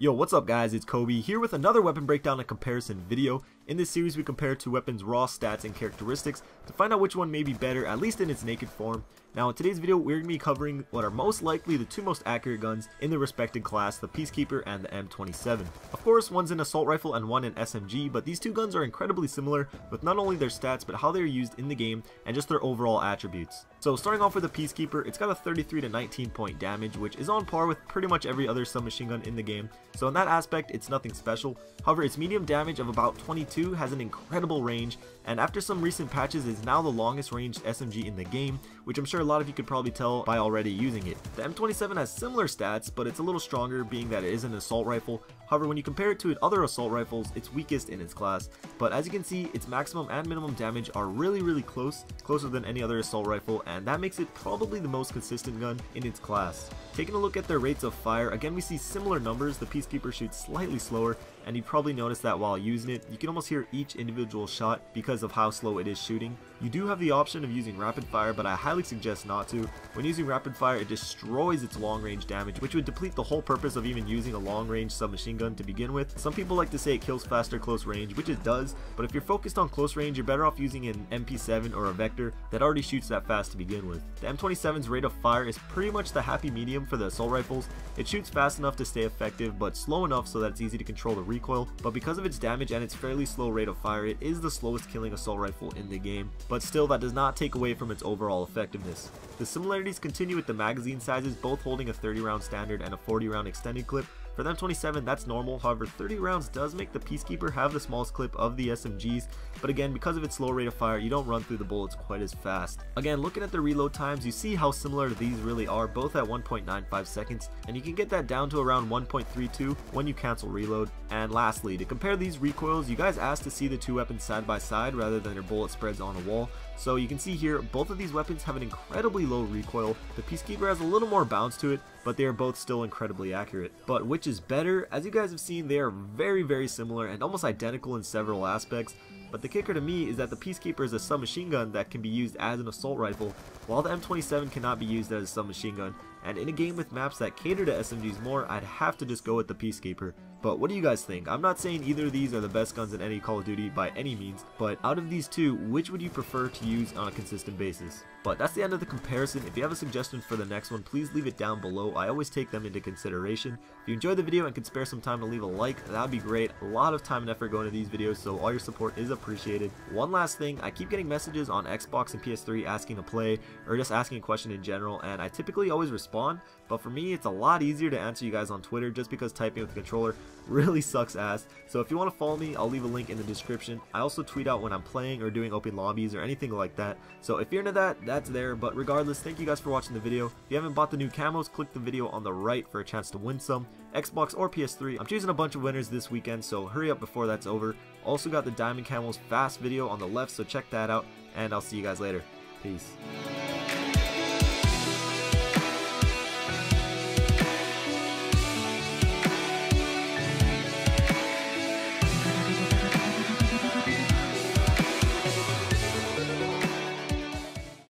Yo, what's up guys, it's Kobe here with another weapon breakdown and comparison video. In this series we compare two weapons' raw stats and characteristics to find out which one may be better, at least in its naked form. Now in today's video we're going to be covering what are most likely the two most accurate guns in the respected class, the Peacekeeper and the M27. Of course one's an assault rifle and one an SMG, but these two guns are incredibly similar with not only their stats but how they are used in the game and just their overall attributes. So starting off with the Peacekeeper, it's got a 33 to 19 point damage, which is on par with pretty much every other submachine gun in the game. So in that aspect it's nothing special. However, its medium damage of about 22 has an incredible range, and after some recent patches is now the longest ranged SMG in the game, which I'm sure a lot of you could probably tell by already using it. The M27 has similar stats, but it's a little stronger being that it is an assault rifle. However, when you compare it to other assault rifles, it's weakest in its class. But as you can see, its maximum and minimum damage are really close, closer than any other assault rifle, and that makes it probably the most consistent gun in its class. Taking a look at their rates of fire, again we see similar numbers. The Peacekeeper shoots slightly slower, and you probably noticed that while using it. You can almost hear each individual shot because of how slow it is shooting. You do have the option of using rapid fire, but I highly suggest not to. When using rapid fire, it destroys its long range damage, which would deplete the whole purpose of even using a long range submachine gun to begin with. Some people like to say it kills faster close range, which it does, but if you're focused on close range, you're better off using an MP7 or a Vector that already shoots that fast to begin with. The M27's rate of fire is pretty much the happy medium for the assault rifles. It shoots fast enough to stay effective, but slow enough so that it's easy to control the recoil. But because of its damage and its fairly slow rate of fire, it is the slowest killing assault rifle in the game, but still that does not take away from its overall effectiveness. The similarities continue with the magazine sizes, both holding a 30 round standard and a 40 round extended clip. For the M27 that's normal, however 30 rounds does make the Peacekeeper have the smallest clip of the SMGs, but again because of its slow rate of fire you don't run through the bullets quite as fast. Again, looking at the reload times, you see how similar these really are, both at 1.95 seconds, and you can get that down to around 1.32 when you cancel reload. And lastly, to compare these recoils, you guys asked to see the two weapons side by side rather than their bullet spreads on a wall. So you can see here both of these weapons have an incredibly low recoil. The Peacekeeper has a little more bounce to it, but they are both still incredibly accurate. But which is better? As you guys have seen, they are very similar and almost identical in several aspects. But the kicker to me is that the Peacekeeper is a submachine gun that can be used as an assault rifle, while the M27 cannot be used as a submachine gun. And in a game with maps that cater to SMGs more, I'd have to just go with the Peacekeeper. But what do you guys think? I'm not saying either of these are the best guns in any Call of Duty by any means, but out of these two, which would you prefer to use on a consistent basis? But that's the end of the comparison. If you have a suggestion for the next one, please leave it down below. I always take them into consideration. If you enjoyed the video and could spare some time to leave a like, that would be great. A lot of time and effort going into these videos, so all your support is appreciated. One last thing, I keep getting messages on Xbox and PS3 asking to play, or just asking a question in general, and I typically always respond, but for me it's a lot easier to answer you guys on Twitter just because typing with the controller really sucks ass. So if you want to follow me, I'll leave a link in the description. I also tweet out when I'm playing or doing open lobbies or anything like that, so if you're into that, that's there. But regardless, thank you guys for watching the video. If you haven't bought the new camos, click the video on the right for a chance to win some. Xbox or PS3, I'm choosing a bunch of winners this weekend, so hurry up before that's over. Also got the diamond camos fast video on the left, so check that out, and I'll see you guys later. Peace.